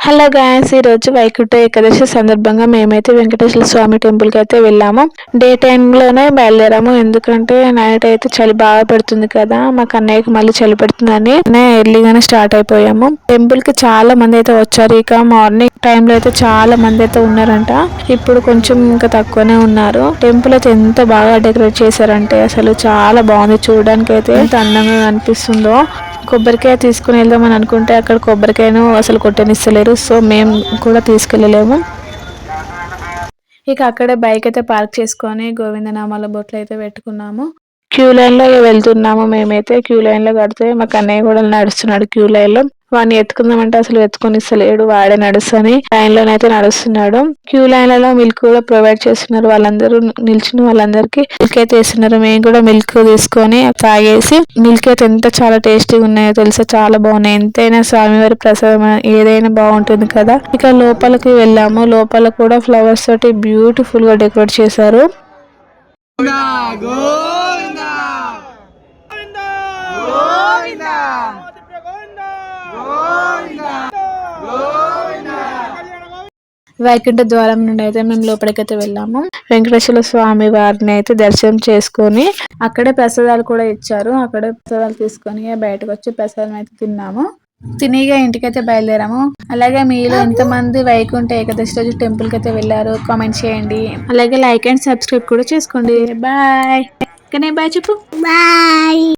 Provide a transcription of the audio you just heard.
Hello guys, ఈ రోజు వైకుంఠ ఏకాదశి సందర్భంగా మేమైతే వెంకటేశ్వర స్వామి టెంపుల్ కి అయితే వెళ్ళాము. డే టైంలోనే బయలుదేరాము, ఎందుకంటే నైట్ అయితే చలి బాగా పెడుతుంది కదా, మాకు అన్నయ్యకి మళ్ళీ చలి పెడుతుందని ఎర్లీగానే స్టార్ట్ అయిపోయాము. టెంపుల్ కి చాలా మంది అయితే వచ్చారు. ఇక మార్నింగ్ టైంలో అయితే చాలా మంది అయితే ఉన్నారంట. ఇప్పుడు కొంచెం ఇంకా తక్కువనే ఉన్నారు. టెంపుల్ అయితే ఎంత బాగా డెకరేట్ చేశారంటే అసలు చాలా బాగుంది. చూడడానికి అయితే ఎంత అందంగా కనిపిస్తుందో. కొబ్బరికాయ తీసుకుని వెళ్దామని అనుకుంటే అక్కడ కొబ్బరికాయను అసలు కొట్టనిస్తలేరు. సో మేము కూడా తీసుకెళ్ళలేము. ఇక అక్కడే బైక్ అయితే పార్క్ చేసుకొని గోవిందనామాల బొట్లు అయితే పెట్టుకున్నాము. క్యూ లైన్ లో వెళ్తున్నాము. మేమైతే క్యూ లైన్ లో కడితే మా కన్నయ్య కూడా నడుస్తున్నాడు క్యూ లైన్ లో. వాడిని ఎత్తుకుందామంటే అసలు ఎత్తుకొనిస్తలేడు, వాడే నడుస్తని లైన్ లోనైతే నడుస్తున్నాడు. క్యూ లైన్లలో మిల్క్ కూడా ప్రొవైడ్ చేస్తున్నారు. వాళ్ళందరూ నిల్చున్న వాళ్ళందరికీ మిల్క్ అయితే ఇస్తున్నారు. మేము కూడా మిల్క్ తీసుకొని తాగేసి, మిల్క్ అయితే ఎంత చాలా టేస్టీగా ఉన్నాయో తెలుసా, చాలా బాగున్నాయి. ఎంతైనా స్వామివారి ప్రసాదం ఏదైనా బాగుంటుంది కదా. ఇక లోపలికి వెళ్ళాము. లోపల కూడా ఫ్లవర్స్ తోటి బ్యూటిఫుల్ గా డెకరేట్ చేశారు. వైకుంఠ ద్వారం నుండి అయితే మేము లోపలికైతే వెళ్ళాము. వెంకటేశ్వర స్వామి వారిని అయితే దర్శనం చేసుకొని అక్కడే ప్రసాదాలు కూడా ఇచ్చారు. అక్కడే ప్రసాదాలు తీసుకొని బయటకు వచ్చి ప్రసాదం అయితే తిన్నాము. తినిగా ఇంటికైతే బయలుదేరాము. అలాగే మీలో ఎంతమంది వైకుంఠ ఏకాదశి రోజు టెంపుల్ కి అయితే వెళ్ళారు కామెంట్ చేయండి. అలాగే లైక్ అండ్ సబ్స్క్రైబ్ కూడా చేసుకోండి. బాయ్. బాయ్ చెప్పు. బాయ్.